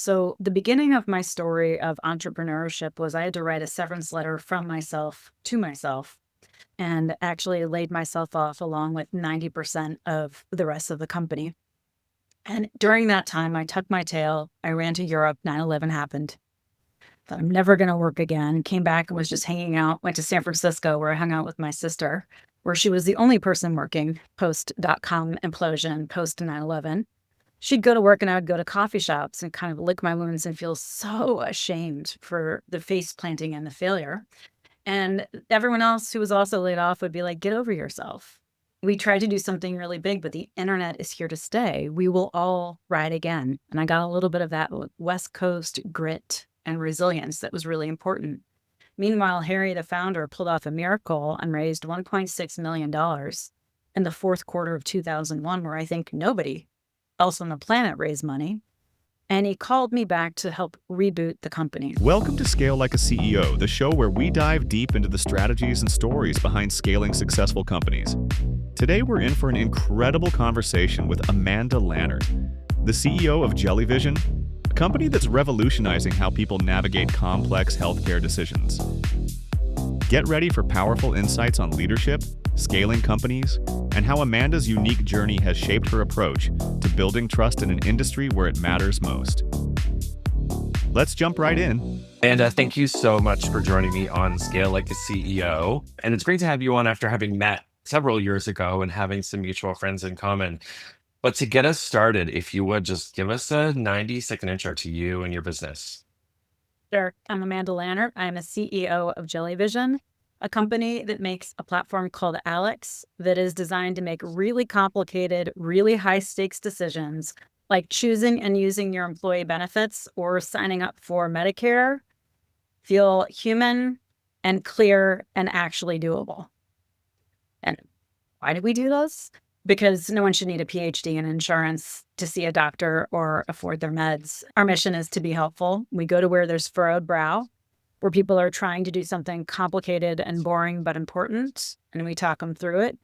So, the beginning of my story of entrepreneurship was I had to write a severance letter from myself to myself and actually laid myself off along with 90% of the rest of the company. And during that time, I tucked my tail. I ran to Europe. 9/11 happened. Thought I'm never going to work again. Came back and was just hanging out. Went to San Francisco where I hung out with my sister, where she was the only person working post .com implosion, post 9/11. She'd go to work and I would go to coffee shops and kind of lick my wounds and feel so ashamed for the face planting and the failure. And everyone else who was also laid off would be like, get over yourself. We tried to do something really big, but the internet is here to stay. We will all ride again. And I got a little bit of that West Coast grit and resilience that was really important. Meanwhile, Harry, the founder, pulled off a miracle and raised $1.6 million in the fourth quarter of 2001, where I think nobody else on the planet raised money. And he called me back to help reboot the company. Welcome to Scale Like a CEO, the show where we dive deep into the strategies and stories behind scaling successful companies. Today, we're in for an incredible conversation with Amanda Lannert, the CEO of Jellyvision, a company that's revolutionizing how people navigate complex healthcare decisions. Get ready for powerful insights on leadership, scaling companies, and how Amanda's unique journey has shaped her approach to building trust in an industry where it matters most. Let's jump right in. And thank you so much for joining me on Scale Like a CEO. And it's great to have you on after having met several years ago and having some mutual friends in common. But to get us started, if you would just give us a 90-second intro to you and your business. Sure. I'm Amanda Lannert. I'm a CEO of Jellyvision, a company that makes a platform called Alex that is designed to make really complicated, really high stakes decisions like choosing and using your employee benefits or signing up for Medicare feel human and clear and actually doable. And why do we do those? Because no one should need a PhD in insurance to see a doctor or afford their meds. Our mission is to be helpful. We go to where there's furrowed brow, where people are trying to do something complicated and boring but important, and we talk them through it.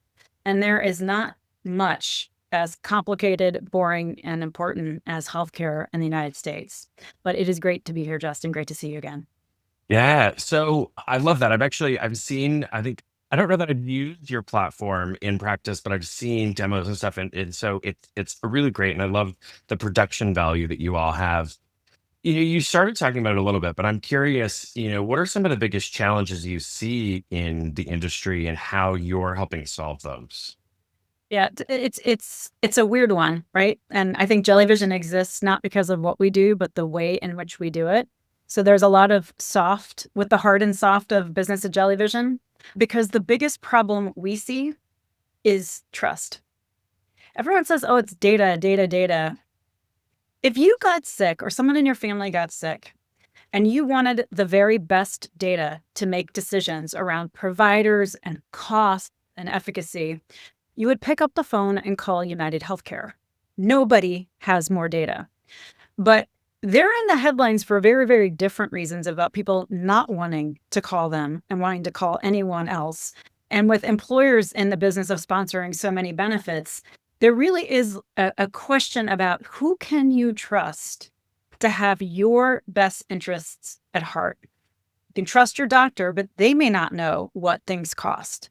And there is not much as complicated, boring, and important as healthcare in the United States. But it is great to be here, Justin. Great to see you again. Yeah, so I love that. I've seen, I don't know that I've used your platform in practice, but I've seen demos and stuff. And so it's really great. And I love the production value that you all have. You started talking about it a little bit, but I'm curious, what are some of the biggest challenges you see in the industry and how you're helping solve those? Yeah, it's a weird one, right? And I think Jellyvision exists not because of what we do, but the way in which we do it. So there's a lot of soft with the hard and soft of business at Jellyvision, because the biggest problem we see is trust. Everyone says, oh, it's data, data, data. If you got sick or someone in your family got sick and you wanted the very best data to make decisions around providers and cost and efficacy, you would pick up the phone and call United Healthcare. Nobody has more data. But they're in the headlines for very, very different reasons about people not wanting to call them and wanting to call anyone else. And with employers in the business of sponsoring so many benefits, there really is a question about who can you trust to have your best interests at heart. You can trust your doctor, but they may not know what things cost,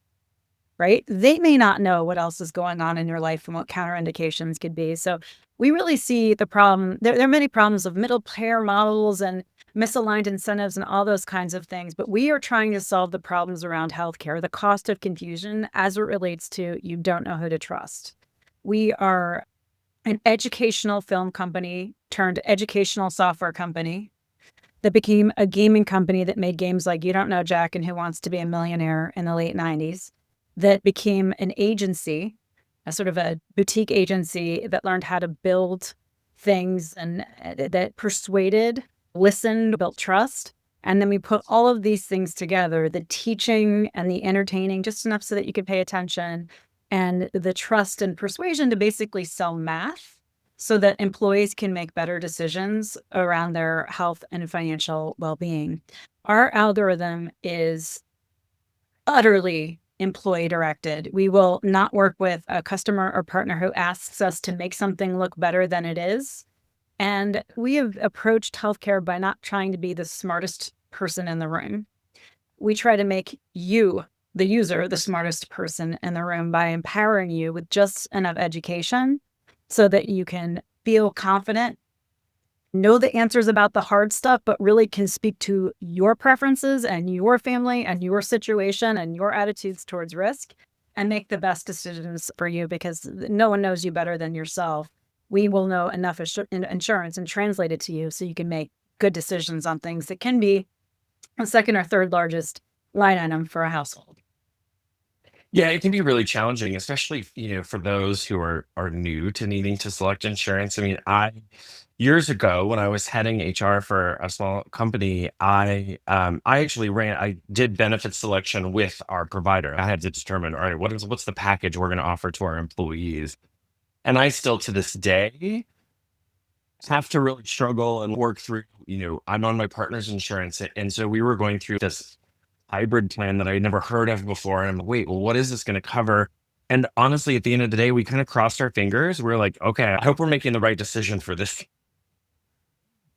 right? They may not know what else is going on in your life and what counterindications could be. So we really see the problem. There are many problems of middle payer models and misaligned incentives and all those kinds of things. But we are trying to solve the problems around healthcare, the cost of confusion as it relates to you don't know who to trust. We are an educational film company turned educational software company that became a gaming company that made games like You Don't Know Jack and Who Wants to Be a Millionaire in the late 90s, that became an agency, a sort of a boutique agency that learned how to build things and that persuaded, listened, built trust. And then we put all of these things together, the teaching and the entertaining, just enough so that you could pay attention, and the trust and persuasion to basically sell math so that employees can make better decisions around their health and financial well-being. Our algorithm is utterly employee directed. We will not work with a customer or partner who asks us to make something look better than it is. And we have approached healthcare by not trying to be the smartest person in the room. We try to make you, the user, the smartest person in the room by empowering you with just enough education so that you can feel confident, know the answers about the hard stuff, but really can speak to your preferences and your family and your situation and your attitudes towards risk and make the best decisions for you, because no one knows you better than yourself. We will know enough insurance and translate it to you so you can make good decisions on things that can be a second or third largest line item for a household. Yeah, it can be really challenging, especially, for those who are new to needing to select insurance. I mean, I years ago when I was heading HR for a small company, I actually I did benefit selection with our provider. I had to determine, all right, what's the package we're going to offer to our employees? And I still to this day have to really struggle and work through, I'm on my partner's insurance. And so we were going through this hybrid plan that I had never heard of before. And I'm like, wait, well, what is this going to cover? And honestly, at the end of the day, we kind of crossed our fingers. We're like, okay, I hope we're making the right decision for this.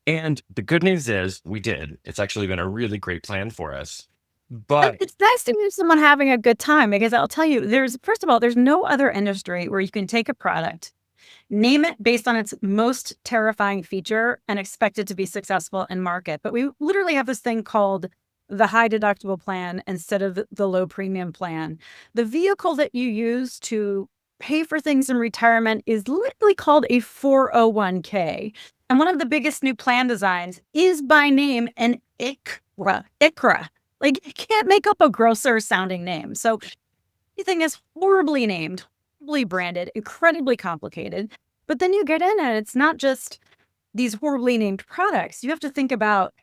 And the good news is we did. It's actually been a really great plan for us. But It's nice to meet someone having a good time, because I'll tell you, first of all, there's no other industry where you can take a product, name it based on its most terrifying feature, and expect it to be successful in market. But we literally have this thing called the high deductible plan instead of the low premium plan. The vehicle that you use to pay for things in retirement is literally called a 401k. And one of the biggest new plan designs is by name an ICRA. ICRA. Like, you can't make up a grosser sounding name. So everything is horribly named, horribly branded, incredibly complicated. But then you get in and it's not just these horribly named products. You have to think about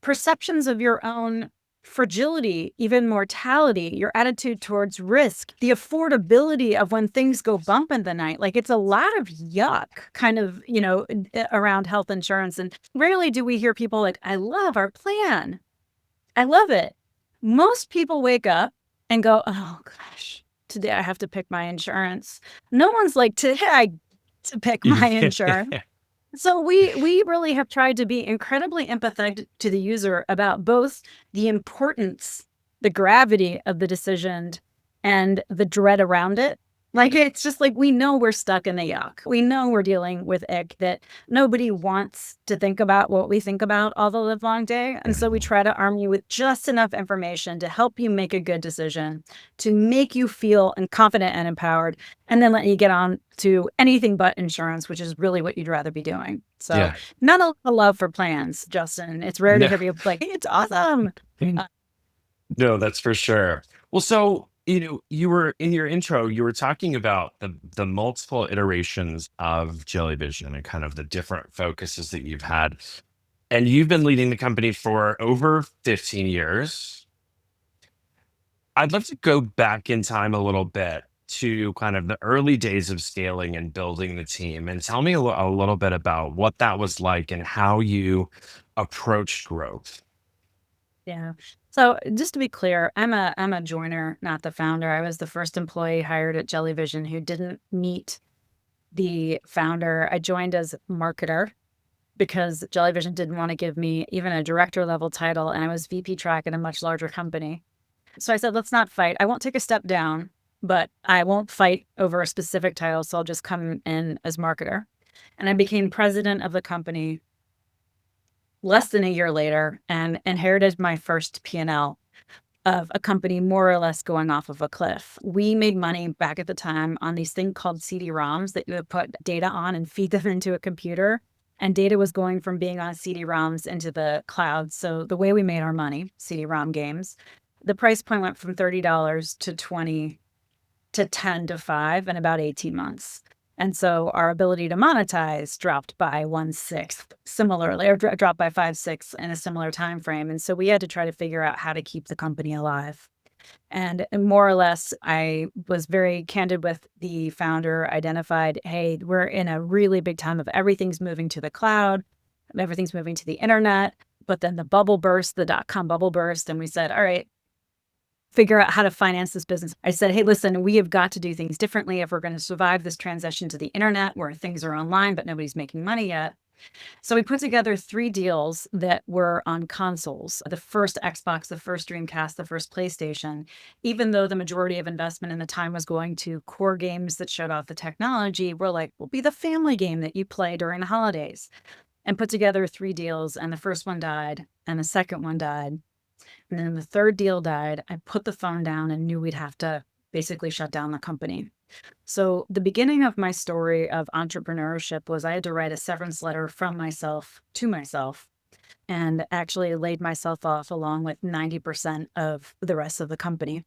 perceptions of your own fragility, even mortality, your attitude towards risk, the affordability of when things go bump in the night. Like, it's a lot of yuck kind of, around health insurance. And rarely do we hear people like, I love our plan. I love it. Most people wake up and go, oh gosh, today I have to pick my insurance. No one's like, today I get to pick my insurance. So we really have tried to be incredibly empathetic to the user about both the importance, the gravity of the decision, and the dread around it. Like, it's just like, we know we're stuck in the yuck. We know we're dealing with ick that nobody wants to think about what we think about all the live long day. And so we try to arm you with just enough information to help you make a good decision, to make you feel confident and empowered, and then let you get on to anything but insurance, which is really what you'd rather be doing. So yeah, not a lot of love for plans, Justin. It's rare to no, hear people like, it's awesome. no, that's for sure. Well, so you were in your intro, you were talking about the multiple iterations of Jellyvision and kind of the different focuses that you've had. And you've been leading the company for over 15 years. I'd love to go back in time a little bit to kind of the early days of scaling and building the team, and tell me a little bit about what that was like and how you approached growth. Yeah. So just to be clear, I'm a joiner, not the founder. I was the first employee hired at Jellyvision who didn't meet the founder. I joined as marketer because Jellyvision didn't want to give me even a director level title, and I was VP track at a much larger company. So I said, let's not fight. I won't take a step down, but I won't fight over a specific title. So I'll just come in as marketer. And I became president of the company less than a year later and inherited my first P&L of a company more or less going off of a cliff. We made money back at the time on these things called CD-ROMs that you would put data on and feed them into a computer. And data was going from being on CD-ROMs into the cloud. So the way we made our money, CD-ROM games, the price point went from $30 to $20 to $10 to $5 in about 18 months. And so our ability to monetize dropped by 1/6 similarly, or dropped by 5/6 in a similar time frame. And so we had to try to figure out how to keep the company alive. And more or less, I was very candid with the founder, identified, hey, we're in a really big time of everything's moving to the cloud, everything's moving to the internet. But then the bubble burst, the dot-com bubble burst, and we said, all right, figure out how to finance this business. I said, hey, listen, we have got to do things differently if we're going to survive this transition to the internet where things are online, but nobody's making money yet. So we put together 3 deals that were on consoles: the first Xbox, the first Dreamcast, the first PlayStation. Even though the majority of investment in the time was going to core games that showed off the technology, we're like, "We'll be the family game that you play during the holidays." And put together 3 deals, and the first one died, and the second one died, and then the third deal died. I put the phone down and knew we'd have to basically shut down the company. So the beginning of my story of entrepreneurship was I had to write a severance letter from myself to myself, and actually laid myself off along with 90% of the rest of the company.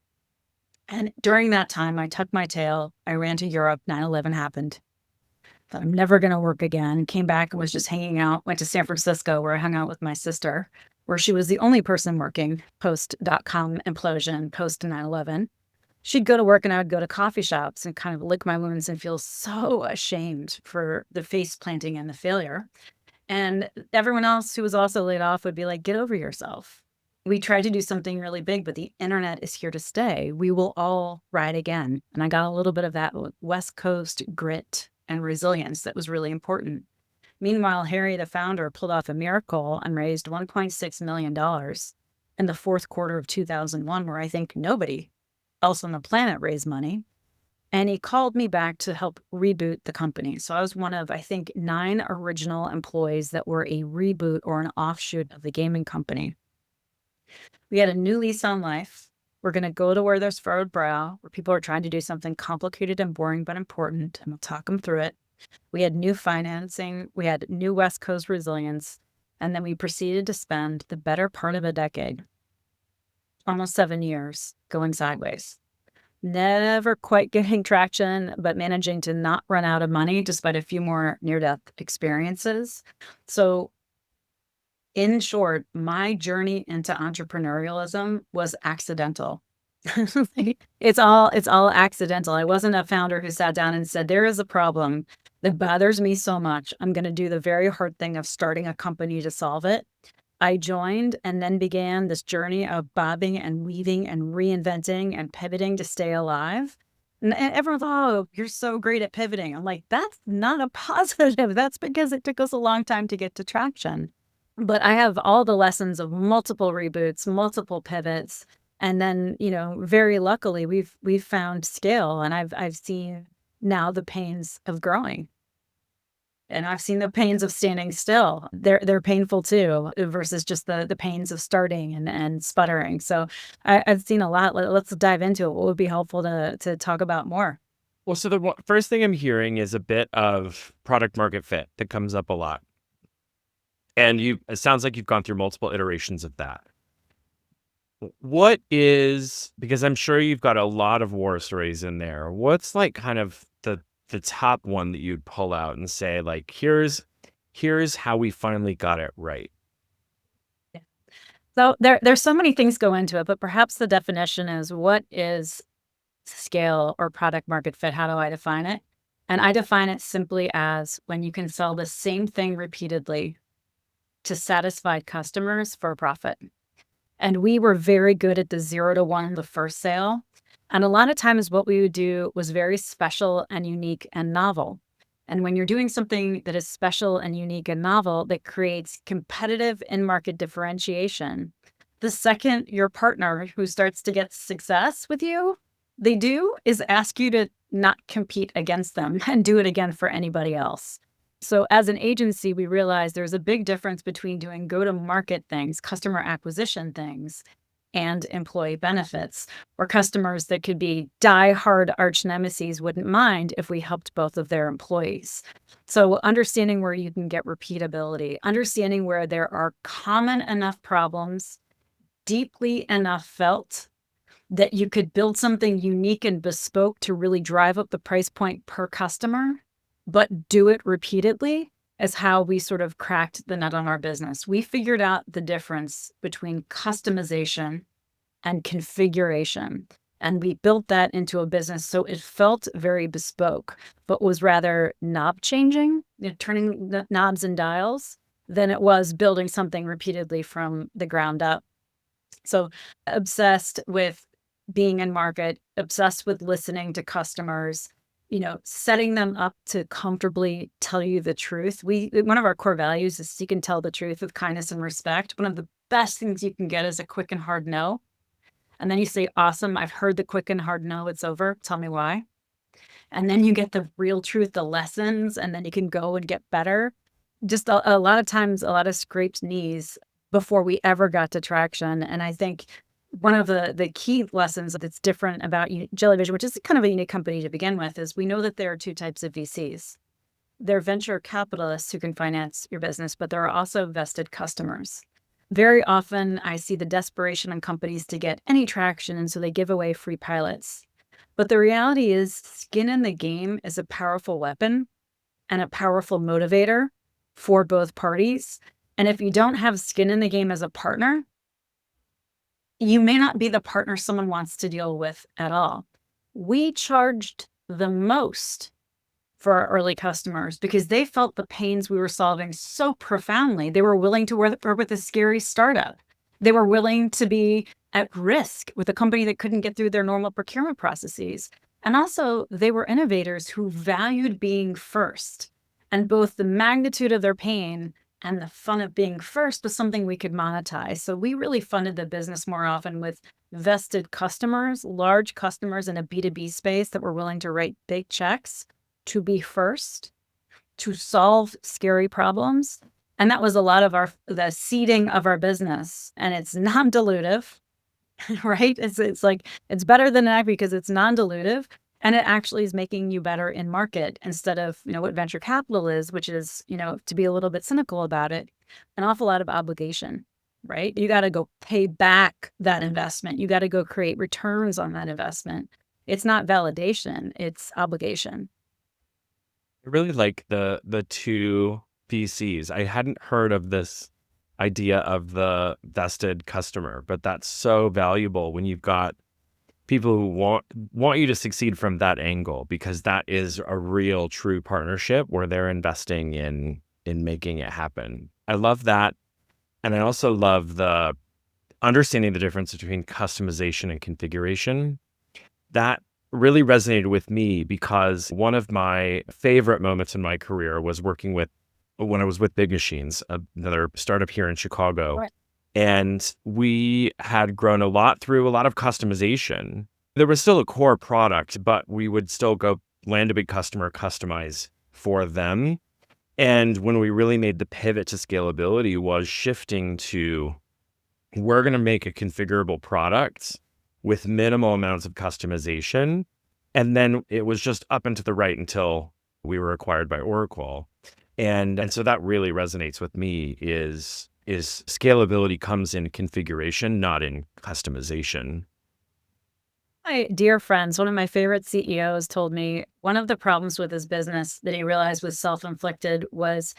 And during that time, I tucked my tail. I ran to Europe. 9/11 happened. Thought I'm never going to work again. Came back and was just hanging out. Went to San Francisco where I hung out with my sister, where she was the only person working post .com implosion, post 9/11. She'd go to work and I would go to coffee shops and kind of lick my wounds and feel so ashamed for the face planting and the failure. And everyone else who was also laid off would be like, "Get over yourself. We tried to do something really big, but the internet is here to stay. We will all ride again." And I got a little bit of that West Coast grit and resilience that was really important. Meanwhile, Harry, the founder, pulled off a miracle and raised $1.6 million in the fourth quarter of 2001, where I think nobody else on the planet raised money. And he called me back to help reboot the company. So I was one of, I think, 9 original employees that were a reboot or an offshoot of the gaming company. We had a new lease on life. We're going to go to where there's furrowed brow, where people are trying to do something complicated and boring but important, and we'll talk them through it. We had new financing. We had new West Coast resilience. And then we proceeded to spend the better part of a decade, almost 7 years, going sideways. Never quite getting traction, but managing to not run out of money despite a few more near-death experiences. So in short, my journey into entrepreneurialism was accidental. It's all accidental. I wasn't a founder who sat down and said, "There is a problem that bothers me so much. I'm going to do the very hard thing of starting a company to solve it." I joined and then began this journey of bobbing and weaving and reinventing and pivoting to stay alive. And everyone thought, "Oh, you're so great at pivoting." I'm like, that's not a positive. That's because it took us a long time to get to traction. But I have all the lessons of multiple reboots, multiple pivots. And then, very luckily we've found scale, and I've seen now the pains of growing. And I've seen the pains of standing still. They're painful too, versus just the pains of starting and sputtering. So I've seen a lot. Let's dive into it. What would be helpful to talk about more? Well, so the first thing I'm hearing is a bit of product market fit that comes up a lot. And it sounds like you've gone through multiple iterations of that. What is, because I'm sure you've got a lot of war stories in there, what's like kind of the top one that you'd pull out and say, like, here's how we finally got it right? Yeah. So there's so many things go into it, but perhaps the definition is, what is scale or product market fit? How do I define it? And I define it simply as when you can sell the same thing repeatedly to satisfied customers for a profit. And we were very good at the 0 to 1, the first sale. And a lot of times what we would do was very special and unique and novel. And when you're doing something that is special and unique and novel, that creates competitive in-market differentiation, the second your partner who starts to get success with you, they do is ask you to not compete against them and do it again for anybody else. So as an agency, we realized there's a big difference between doing go-to-market things, customer acquisition things, and employee benefits, or customers that could be die-hard arch nemesis wouldn't mind if we helped both of their employees. So understanding where you can get repeatability, understanding where there are common enough problems, deeply enough felt, that you could build something unique and bespoke to really drive up the price point per customer, but do it repeatedly, is how we sort of cracked the nut on our business. We figured out the difference between customization and configuration, and we built that into a business so it felt very bespoke, but was rather knob changing, turning the knobs and dials, than it was building something repeatedly from the ground up. So obsessed with being in market, obsessed with listening to customers, setting them up to comfortably tell you the truth. One of our core values is seek and tell the truth with kindness and respect. One of the best things you can get is a quick and hard no. And then you say, awesome, I've heard the quick and hard no, it's over. Tell me why. And then you get the real truth, the lessons, and then you can go and get better. Just a lot of times, a lot of scraped knees before we ever got to traction. And I think one of the key lessons that's different about Jellyvision, which is kind of a unique company to begin with, is we know that there are two types of VCs. They're venture capitalists who can finance your business, but there are also vested customers. Very often, I see the desperation in companies to get any traction, and so they give away free pilots. But the reality is, skin in the game is a powerful weapon and a powerful motivator for both parties. And if you don't have skin in the game as a partner, you may not be the partner someone wants to deal with at all. We charged the most for our early customers because they felt the pains we were solving so profoundly. They were willing to work with a scary startup. They were willing to be at risk with a company that couldn't get through their normal procurement processes. And also, they were innovators who valued being first. And both the magnitude of their pain and the fun of being first was something we could monetize. So we really funded the business more often with vested customers, large customers in a B2B space that were willing to write big checks to be first, to solve scary problems. And that was a lot of the seeding of our business. And it's non-dilutive, right? It's like, it's better than that because it's non-dilutive. And it actually is making you better in market instead of, what venture capital is, which is, to be a little bit cynical about it, an awful lot of obligation, right? You got to go pay back that investment. You got to go create returns on that investment. It's not validation, it's obligation. I really like the two PCs. I hadn't heard of this idea of the vested customer, but that's so valuable when you've got people who want you to succeed from that angle, because that is a real true partnership where they're investing in making it happen. I love that. And I also love the understanding the difference between customization and configuration. That really resonated with me because one of my favorite moments in my career was working when I was with Big Machines, another startup here in Chicago. Right. And we had grown a lot through a lot of customization. There was still a core product, but we would still go land a big customer, customize for them. And when we really made the pivot to scalability was shifting to, we're going to make a configurable product with minimal amounts of customization. And then it was just up and to the right until we were acquired by Oracle. And so that really resonates with me is scalability comes in configuration, not in customization. My dear friends, one of my favorite CEOs told me one of the problems with his business that he realized was self-inflicted was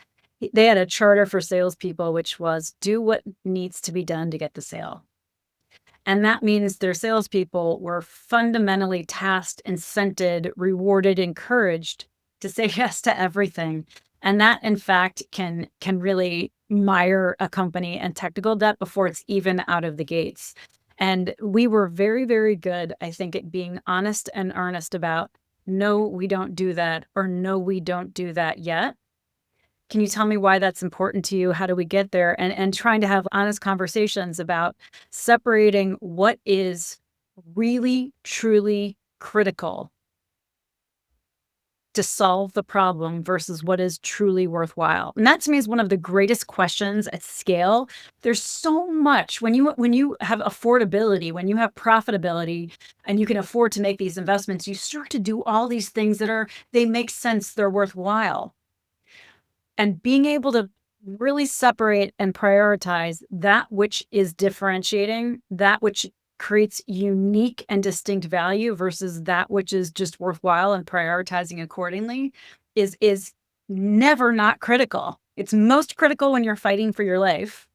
they had a charter for salespeople, which was do what needs to be done to get the sale. And that means their salespeople were fundamentally tasked, incented, rewarded, encouraged to say yes to everything. And that, in fact, can really mire a company in technical debt before it's even out of the gates. And we were very, very good, I think, at being honest and earnest about, no, we don't do that, or no, we don't do that yet. Can you tell me why that's important to you? How do we get there? And trying to have honest conversations about separating what is really, truly critical to solve the problem versus what is truly worthwhile. And that to me is one of the greatest questions at scale. There's so much when you have affordability, when you have profitability, and you can afford to make these investments, you start to do all these things they make sense, they're worthwhile. And being able to really separate and prioritize that which is differentiating, that which creates unique and distinct value versus that which is just worthwhile and prioritizing accordingly is never not critical. It's most critical when you're fighting for your life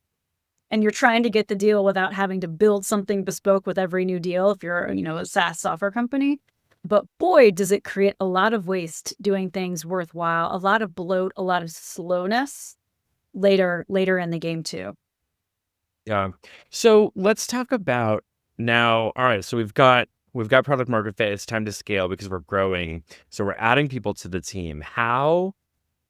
and you're trying to get the deal without having to build something bespoke with every new deal if you're, a SaaS software company. But boy, does it create a lot of waste doing things worthwhile, a lot of bloat, a lot of slowness later in the game too. Yeah. So let's talk about now. All right. So we've got we've got product market fit. It's time to scale because we're growing. So we're adding people to the team. How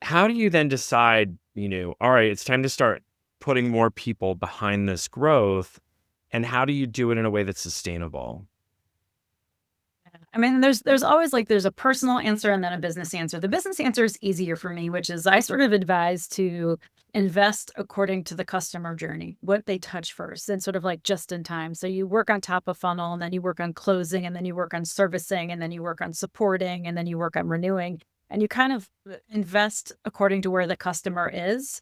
do you then decide, all right, it's time to start putting more people behind this growth? And how do you do it in a way that's sustainable? I mean, there's always like there's a personal answer and then a business answer. The business answer is easier for me, which is I sort of advise to invest according to the customer journey, what they touch first, and sort of like just in time. So you work on top of funnel, and then you work on closing, and then you work on servicing, and then you work on supporting, and then you work on renewing. And you kind of invest according to where the customer is,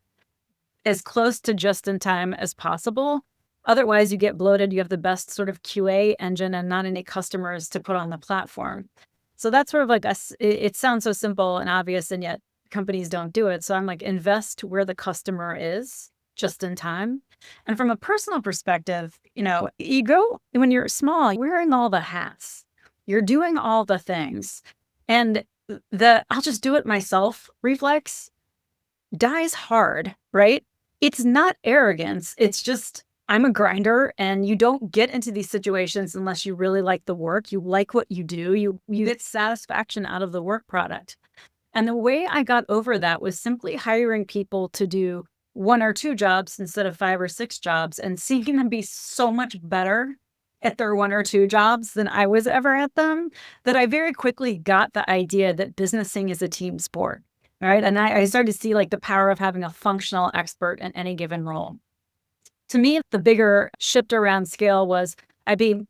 as close to just in time as possible. Otherwise, you get bloated. You have the best sort of QA engine and not any customers to put on the platform. So that's sort of like it sounds so simple and obvious, and yet companies don't do it. So I'm like, invest where the customer is just in time. And from a personal perspective, you go when you're small, you're wearing all the hats, you're doing all the things. And the I'll just do it myself reflex dies hard, right? It's not arrogance. It's just I'm a grinder, and you don't get into these situations unless you really like the work. You like what you do. You get satisfaction out of the work product. And the way I got over that was simply hiring people to do 1 or 2 jobs instead of 5 or 6 jobs, and seeing them be so much better at their 1 or 2 jobs than I was ever at them, that I very quickly got the idea that businessing is a team sport. Right. And I started to see like the power of having a functional expert in any given role. To me, the bigger shift around scale was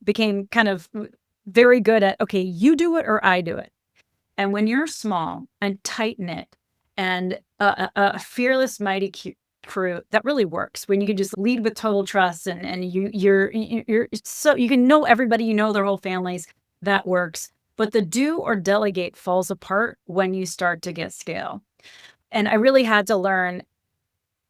became kind of very good at, okay, you do it or I do it. And when you're small and tight knit and a fearless, mighty crew, that really works. When you can just lead with total trust, and you're so you can know everybody, their whole families, that works. But the do or delegate falls apart when you start to get scale. And I really had to learn,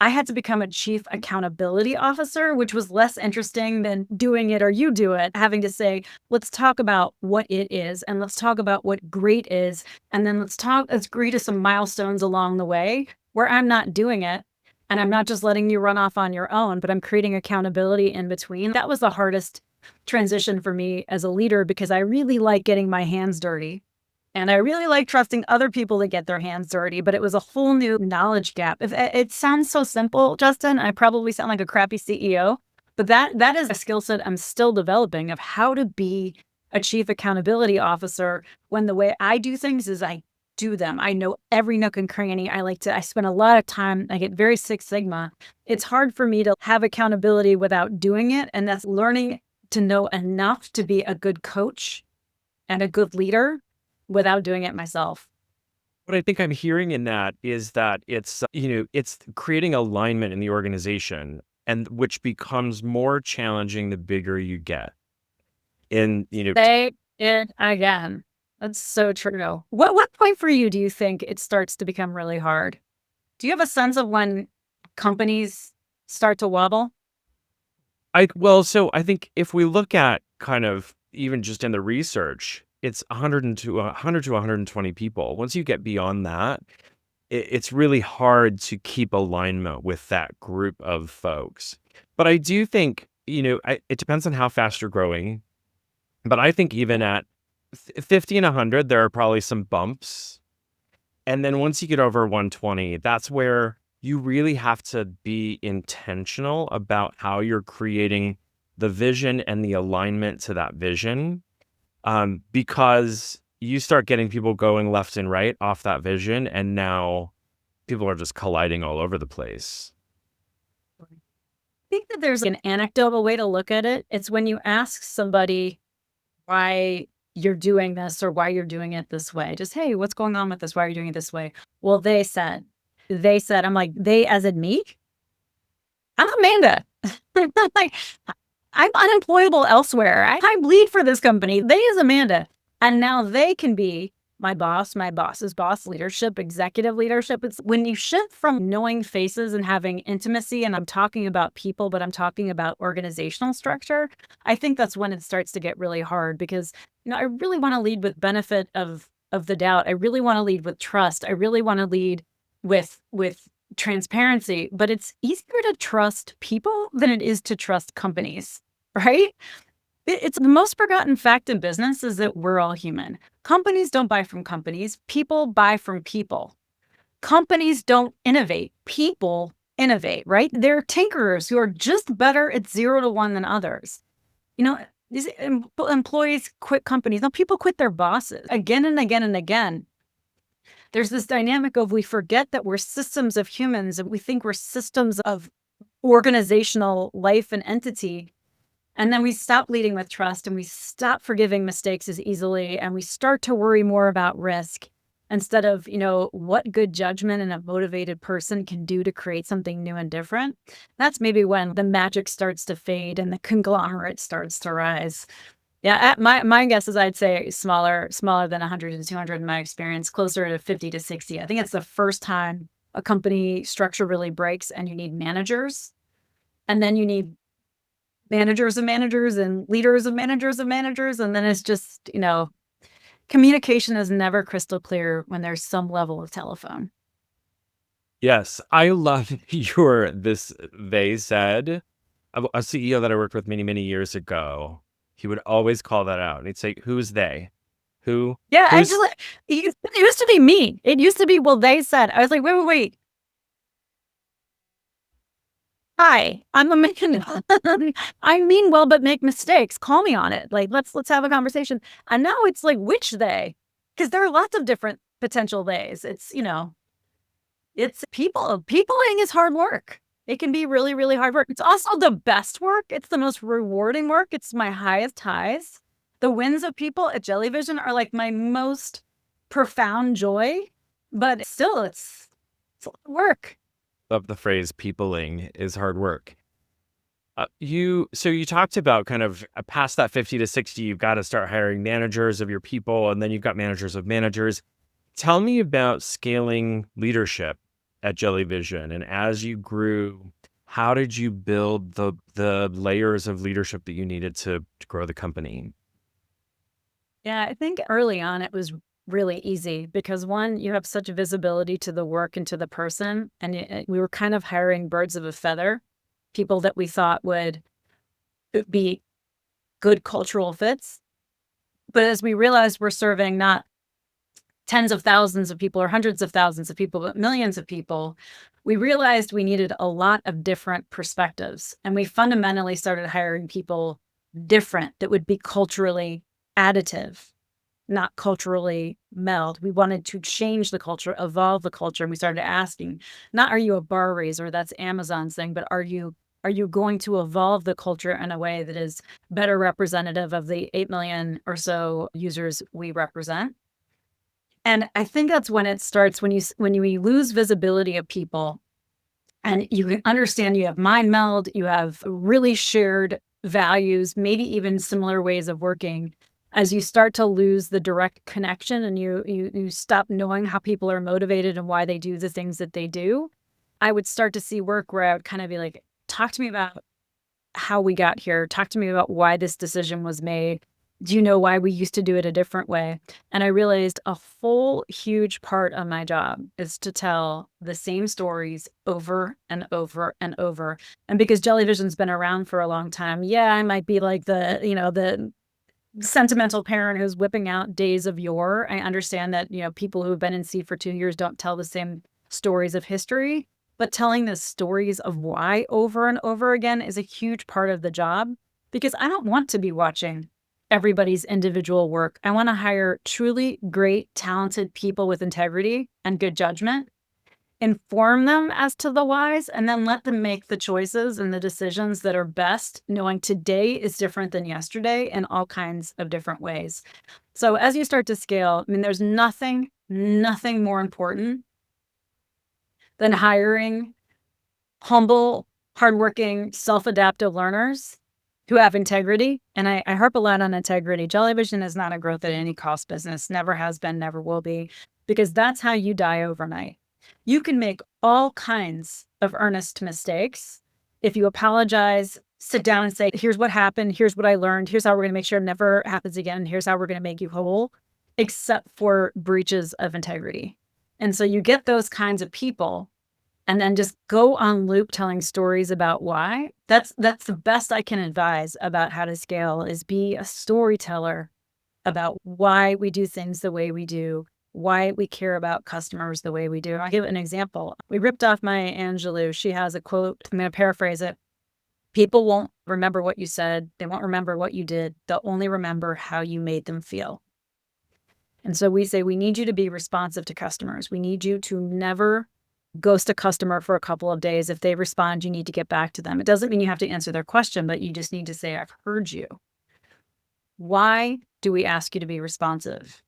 I had to become a chief accountability officer, which was less interesting than doing it or you do it, having to say, let's talk about what it is, and let's talk about what great is. And then let's agree to some milestones along the way where I'm not doing it. And I'm not just letting you run off on your own, but I'm creating accountability in between. That was the hardest transition for me as a leader, because I really like getting my hands dirty. And I really like trusting other people to get their hands dirty, but it was a whole new knowledge gap. It sounds so simple, Justin, I probably sound like a crappy CEO, but that is a skill set I'm still developing, of how to be a chief accountability officer when the way I do things is I do them. I know every nook and cranny. I spend a lot of time. I get very Six Sigma. It's hard for me to have accountability without doing it. And that's learning to know enough to be a good coach and a good leader without doing it myself. What I think I'm hearing in that is that it's creating alignment in the organization, and which becomes more challenging the bigger you get. Say it again. That's so true. What point for you do you think it starts to become really hard? Do you have a sense of when companies start to wobble? So I think if we look at kind of even just in the research, it's 100 to 120 people. Once you get beyond that, it's really hard to keep alignment with that group of folks. But I do think, it depends on how fast you're growing. But I think even at 50 and 100, there are probably some bumps. And then once you get over 120, that's where you really have to be intentional about how you're creating the vision and the alignment to that vision. Because you start getting people going left and right off that vision, and now people are just colliding all over the place. I think that there's an anecdotal way to look at it. It's when you ask somebody why you're doing this or why you're doing it this way. Just, hey, what's going on with this? Why are you doing it this way? Well, they said, I'm like, they as in me? I'm Amanda. Like, I'm unemployable elsewhere. I bleed for this company. They is Amanda. And now they can be my boss, my boss's boss, leadership, executive leadership. It's when you shift from knowing faces and having intimacy, and I'm talking about people, but I'm talking about organizational structure. I think that's when it starts to get really hard, because, I really want to lead with benefit of the doubt. I really want to lead with trust. I really want to lead with transparency, but it's easier to trust people than it is to trust companies, right? It's the most forgotten fact in business is that we're all human. Companies don't buy from companies. People buy from people. Companies don't innovate. People innovate, right? They're tinkerers who are just better at 0 to 1 than others. You know, these employees quit companies. No, people quit their bosses again and again and again. There's this dynamic of we forget that we're systems of humans and we think we're systems of organizational life and entity. And then we stop leading with trust and we stop forgiving mistakes as easily and we start to worry more about risk instead of, what good judgment and a motivated person can do to create something new and different. That's maybe when the magic starts to fade and the conglomerate starts to rise. Yeah, my guess is I'd say smaller than 100 to 200 in my experience, closer to 50 to 60. I think it's the first time a company structure really breaks and you need managers. And then you need managers of managers and leaders of managers of managers. And then it's just, communication is never crystal clear when there's some level of telephone. Yes, I love they said. A CEO that I worked with many, many years ago, he would always call that out. And he'd say, "Who's they? Who? Yeah, Who's?" actually, it used to be me. It used to be, well, they said. I was like, wait. Hi, I'm a man. I mean well, but make mistakes. Call me on it. Like, let's have a conversation. And now it's like, which they? Because there are lots of different potential theys. It's people. Peopling is hard work. It can be really, really hard work. It's also the best work. It's the most rewarding work. It's my highest highs. The wins of people at Jellyvision are like my most profound joy, but still, it's a lot of work. Love the phrase "peopling is hard work." You talked about kind of past that 50 to 60, you've got to start hiring managers of your people, and then you've got managers of managers. Tell me about scaling leadership at Jellyvision, and as you grew, how did you build the layers of leadership that you needed to grow the company? Yeah, I think early on it was really easy because one, you have such visibility to the work and to the person. And we were kind of hiring birds of a feather, people that we thought would be good cultural fits. But as we realized we're serving not tens of thousands of people or hundreds of thousands of people, but millions of people, we realized we needed a lot of different perspectives. And we fundamentally started hiring people different that would be culturally additive, not culturally meld. We wanted to change the culture, evolve the culture. And we started asking, not are you a bar raiser, that's Amazon's thing, but are you going to evolve the culture in a way that is better representative of the 8 million or so users we represent? And I think that's when it starts, when you lose visibility of people and you can understand you have mind meld, you have really shared values, maybe even similar ways of working. As you start to lose the direct connection and you stop knowing how people are motivated and why they do the things that they do, I would start to see work where I would kind of be like, talk to me about how we got here. Talk to me about why this decision was made. Do you know why we used to do it a different way? And I realized a whole huge part of my job is to tell the same stories over and over and over. And because Jellyvision's been around for a long time, yeah, I might be like the sentimental parent who's whipping out days of yore. I understand that, people who have been in seat for 2 years don't tell the same stories of history, but telling the stories of why over and over again is a huge part of the job because I don't want to be watching everybody's individual work. I want to hire truly great, talented people with integrity and good judgment, inform them as to the whys, and then let them make the choices and the decisions that are best, knowing today is different than yesterday in all kinds of different ways. So as you start to scale, I mean, there's nothing more important than hiring humble, hardworking, self-adaptive learners who have integrity. And I harp a lot on integrity. Jellyvision is not a growth at any cost business, never has been, never will be, because that's how you die overnight. You can make all kinds of earnest mistakes. If you apologize, sit down and say, here's what happened, here's what I learned, here's how we're going to make sure it never happens again, here's how we're going to make you whole, except for breaches of integrity. And so you get those kinds of people, and then just go on loop telling stories about why. That's the best I can advise about how to scale, is be a storyteller about why we do things the way we do, why we care about customers the way we do. I'll give an example. We ripped off Maya Angelou. She has a quote. I'm going to paraphrase it. People won't remember what you said. They won't remember what you did. They'll only remember how you made them feel. And so we say, we need you to be responsive to customers. We need you to never ghost a customer for a couple of days. If they respond, you need to get back to them. It doesn't mean you have to answer their question, but you just need to say, I've heard you. Why do we ask you to be responsive?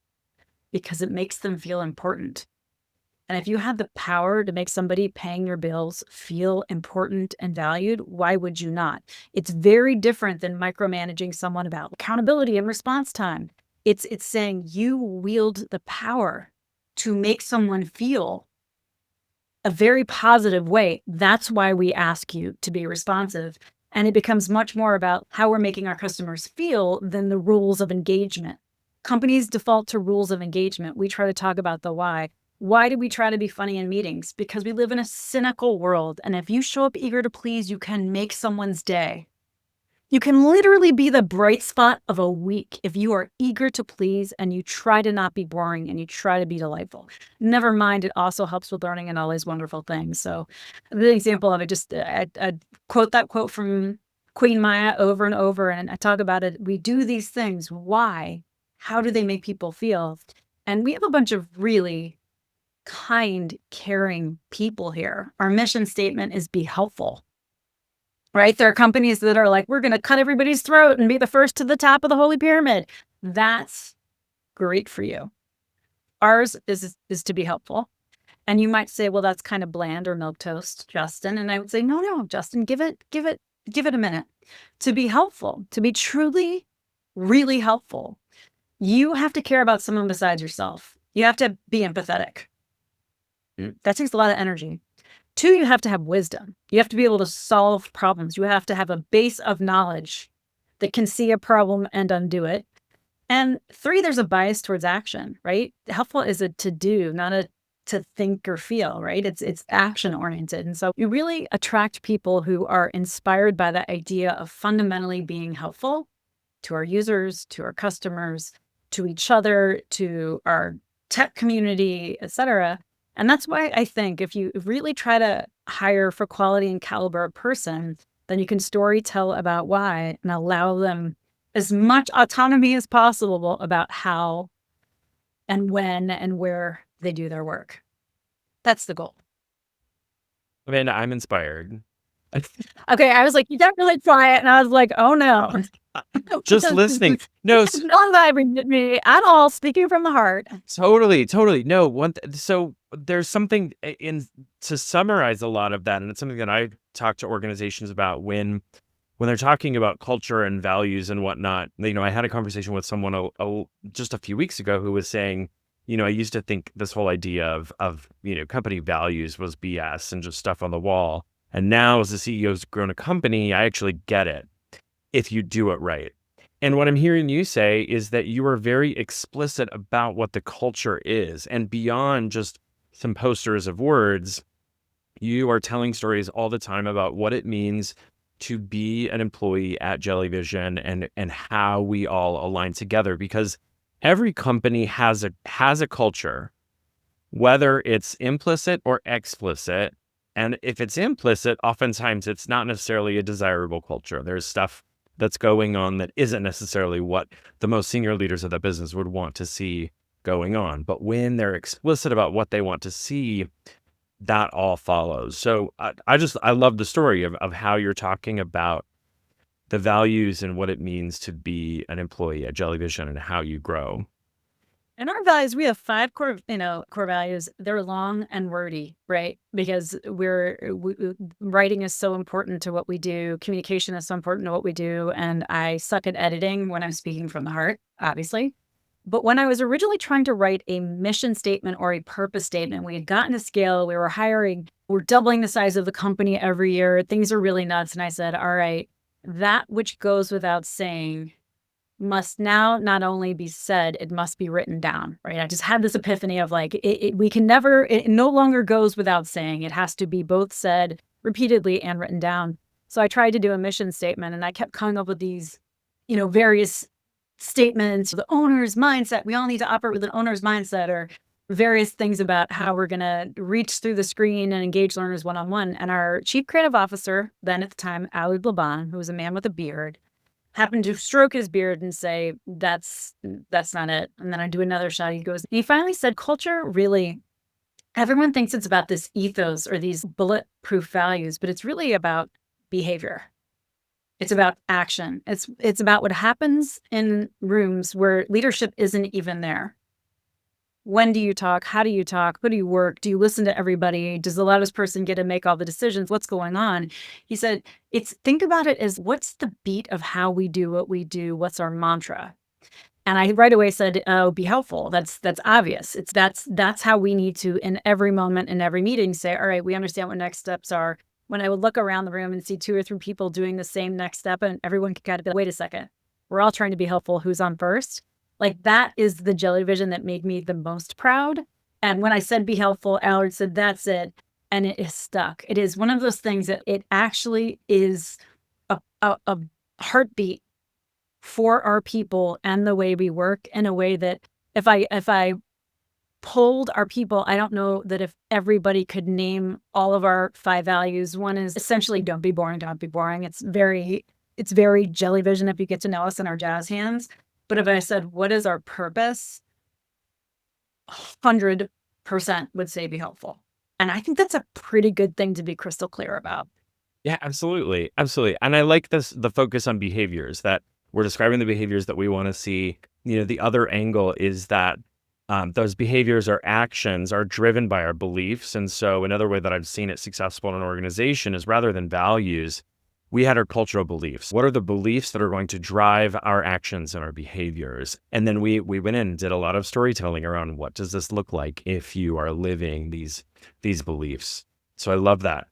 Because it makes them feel important. And if you had the power to make somebody paying your bills feel important and valued, why would you not? It's very different than micromanaging someone about accountability and response time. It's saying you wield the power to make someone feel a very positive way. That's why we ask you to be responsive. And it becomes much more about how we're making our customers feel than the rules of engagement. Companies default to rules of engagement. We try to talk about the why. Why do we try to be funny in meetings? Because we live in a cynical world. And if you show up eager to please, you can make someone's day. You can literally be the bright spot of a week if you are eager to please and you try to not be boring and you try to be delightful. Never mind, it also helps with learning and all these wonderful things. So the example of it, I quote that quote from Queen Maya over and over, and I talk about it. We do these things. Why? How do they make people feel? And we have a bunch of really kind, caring people here. Our mission statement is be helpful. Right? There are companies that are like, we're going to cut everybody's throat and be the first to the top of the holy pyramid. That's great for you. Ours is to be helpful. And you might say, well, that's kind of bland or milquetoast, Justin. And I would say, no, Justin, give it a minute. To be helpful, to be truly, really helpful, you have to care about someone besides yourself. You have to be empathetic. That takes a lot of energy. 2, you have to have wisdom. You have to be able to solve problems. You have to have a base of knowledge that can see a problem and undo it. And 3, there's a bias towards action, right? Helpful is a to do, not a to think or feel, right? It's action oriented. And so you really attract people who are inspired by the idea of fundamentally being helpful to our users, to our customers, to each other, to our tech community, et cetera. And that's why I think if you really try to hire for quality and caliber person, then you can story tell about why and allow them as much autonomy as possible about how and when and where they do their work. That's the goal. Amanda, I'm inspired. Okay, I was like, you don't really try it. And I was like, oh no. Just listening. No, It's not vibing me at all, speaking from the heart. totally. No, so there's something in to summarize a lot of that, and it's something that I talk to organizations about when they're talking about culture and values and whatnot. I had a conversation with someone just a few weeks ago who was saying, I used to think this whole idea of company values was BS and just stuff on the wall. And now as the CEO's grown a company, I actually get it if you do it right. And what I'm hearing you say is that you are very explicit about what the culture is. And beyond just some posters of words, you are telling stories all the time about what it means to be an employee at Jellyvision and how we all align together. Because every company has a culture, whether it's implicit or explicit. And if it's implicit, oftentimes it's not necessarily a desirable culture. There's stuff that's going on that isn't necessarily what the most senior leaders of the business would want to see going on. But when they're explicit about what they want to see, that all follows. So I love the story of how you're talking about the values and what it means to be an employee at Jellyvision and how you grow. And our values, we have 5 core values. They're long and wordy, right? Because writing is so important to what we do. Communication is so important to what we do. And I suck at editing when I'm speaking from the heart, obviously. But when I was originally trying to write a mission statement or a purpose statement, we had gotten to scale, we were hiring, we're doubling the size of the company every year. Things are really nuts. And I said, all right, that which goes without saying must now not only be said, it must be written down, right? I just had this epiphany of like, we can never, it no longer goes without saying. It has to be both said repeatedly and written down. So I tried to do a mission statement, and I kept coming up with these, various statements, the owner's mindset. We all need to operate with an owner's mindset, or various things about how we're going to reach through the screen and engage learners one-on-one. And our chief creative officer, then at the time, Ali Laban, who was a man with a beard, happened to stroke his beard and say, that's not it. And then I do another shot. He finally said, culture really, everyone thinks it's about this ethos or these bulletproof values, but it's really about behavior. It's about action. It's about what happens in rooms where leadership isn't even there. When do you talk? How do you talk? Who do you work? Do you listen to everybody? Does the loudest person get to make all the decisions? What's going on? He said, think about it as what's the beat of how we do what we do? What's our mantra? And I right away said, oh, be helpful. That's obvious. That's how we need to, in every moment, in every meeting, say, all right, we understand what next steps are. When I would look around the room and see 2 or 3 people doing the same next step, and everyone could kind of be like, wait a second, we're all trying to be helpful. Who's on first? Like, that is the Jellyvision that made me the most proud. And when I said be helpful, Allard said, that's it. And it is stuck. It is one of those things that it actually is a heartbeat for our people and the way we work, in a way that if I polled our people, I don't know that if everybody could name all of our 5 values. One is essentially don't be boring, don't be boring. It's very Jellyvision if you get to know us in our jazz hands. But if I said, what is our purpose? 100% would say be helpful. And I think that's a pretty good thing to be crystal clear about. Yeah, absolutely. Absolutely. And I like the focus on behaviors, that we're describing the behaviors that we want to see. The other angle is that those behaviors or actions are driven by our beliefs. And so another way that I've seen it successful in an organization is, rather than values, we had our cultural beliefs. What are the beliefs that are going to drive our actions and our behaviors? And then we went in and did a lot of storytelling around, what does this look like if you are living these beliefs? So I love that.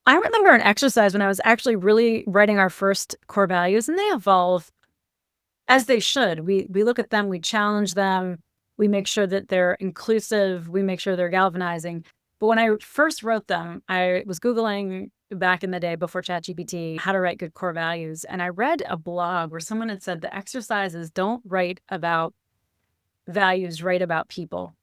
I remember an exercise when I was actually really writing our first core values, and they evolve as they should. We look at them, we challenge them, we make sure that they're inclusive, we make sure they're galvanizing. But when I first wrote them, I was Googling back in the day before ChatGPT how to write good core values. And I read a blog where someone had said the exercises don't write about values, write about people.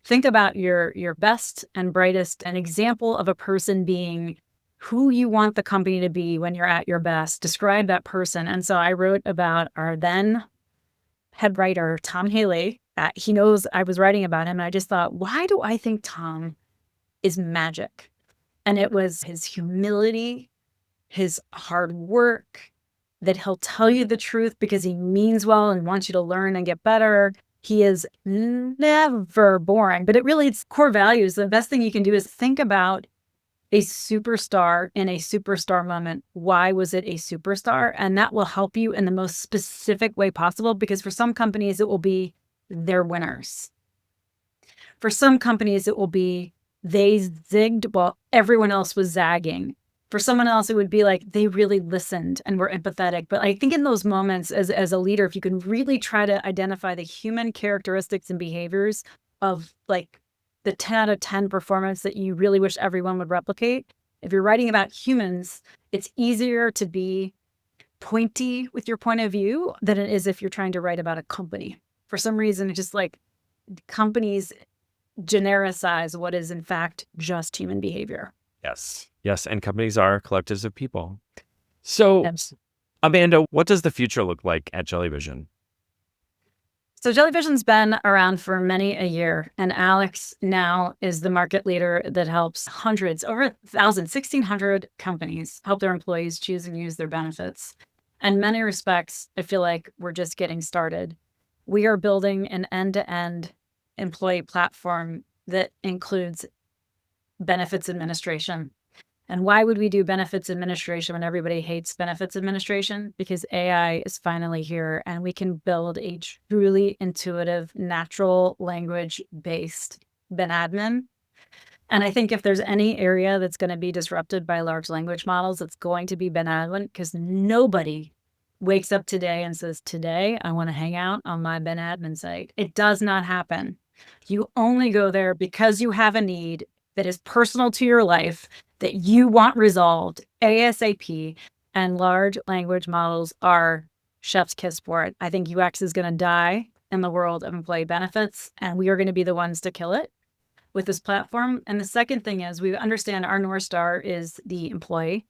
Think about your best and brightest, an example of a person being who you want the company to be when you're at your best. Describe that person. And so I wrote about our then head writer, Tom Haley. He knows I was writing about him. And I just thought, why do I think Tom is magic? And it was his humility, his hard work, that he'll tell you the truth because he means well and wants you to learn and get better. He is never boring, but it's core values. The best thing you can do is think about a superstar in a superstar moment. Why was it a superstar? And that will help you in the most specific way possible, because for some companies, it will be they're winners. For some companies, it will be they zigged while everyone else was zagging. For someone else, it would be like they really listened and were empathetic. But I think in those moments, as a leader, if you can really try to identify the human characteristics and behaviors of like the 10 out of 10 performance that you really wish everyone would replicate, if you're writing about humans, it's easier to be pointy with your point of view than it is if you're trying to write about a company. For some reason, it's just like companies genericize what is in fact just human behavior. Yes. And companies are collectives of people. So, Yes. Amanda, what does the future look like at Jellyvision? So Jellyvision's been around for many a year, and Alex now is the market leader that helps hundreds, over 1,000, 1,600 companies help their employees choose and use their benefits. In many respects, I feel like we're just getting started. We are building an end-to-end employee platform that includes benefits administration. And why would we do benefits administration when everybody hates benefits administration? Because AI is finally here, and we can build a truly intuitive, natural language-based ben admin. And I think if there's any area that's going to be disrupted by large language models, it's going to be ben admin, because nobody wakes up today and says, today I want to hang out on my Ben admin site. It does not happen. You only go there because you have a need that is personal to your life, that you want resolved ASAP, and large language models are chef's kiss for it. I think UX is going to die in the world of employee benefits, and we are going to be the ones to kill it with this platform. And the second thing is we understand our North Star is the employee.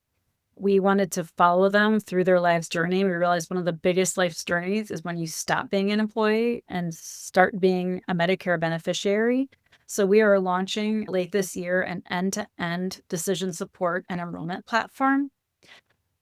We wanted to follow them through their life's journey. We realized one of the biggest life's journeys is when you stop being an employee and start being a Medicare beneficiary. So we are launching late this year an end-to-end decision support and enrollment platform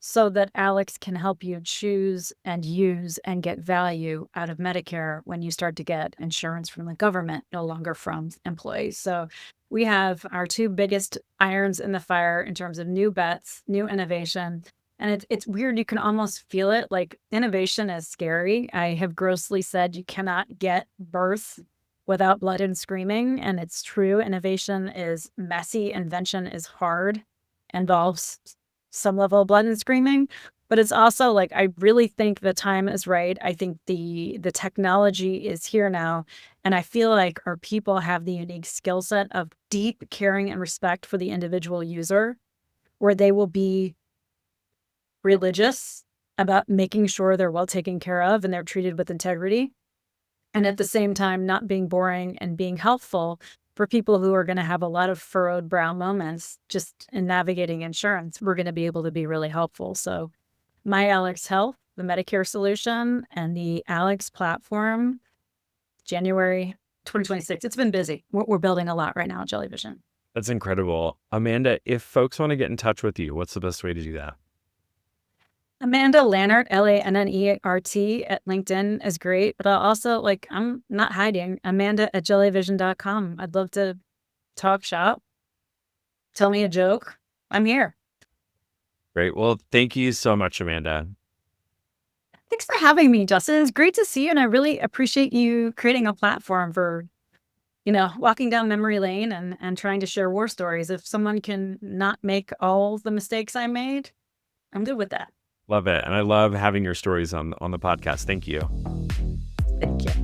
so that Alex can help you choose and use and get value out of Medicare when you start to get insurance from the government, no longer from employees. So we have our two biggest irons in the fire in terms of new bets, new innovation. And it's weird. You can almost feel it. Like, innovation is scary. I have grossly said you cannot get birth without blood and screaming. And it's true. Innovation is messy. Invention is hard, involves some level of blood and screaming, but it's also like, I really think the time is right. I think the technology is here now. And I feel like our people have the unique skill set of deep caring and respect for the individual user, where they will be religious about making sure they're well taken care of and they're treated with integrity. And at the same time, not being boring and being helpful for people who are going to have a lot of furrowed brow moments just in navigating insurance. We're going to be able to be really helpful. So My Alex Health, the Medicare solution, and the Alex platform, January 2026. It's been busy. We're building a lot right now at Jellyvision. That's incredible. Amanda, if folks want to get in touch with you, what's the best way to do that? Amanda Lannert, Lannert at LinkedIn is great, but I'll also, I'm not hiding, Amanda@jellyvision.com. I'd love to talk shop. Tell me a joke. I'm here. Great. Well, thank you so much, Amanda. Thanks for having me, Justin. It's great to see you, and I really appreciate you creating a platform for, walking down memory lane and trying to share war stories. If someone can not make all the mistakes I made, I'm good with that. Love it. And I love having your stories on the podcast. Thank you. Thank you.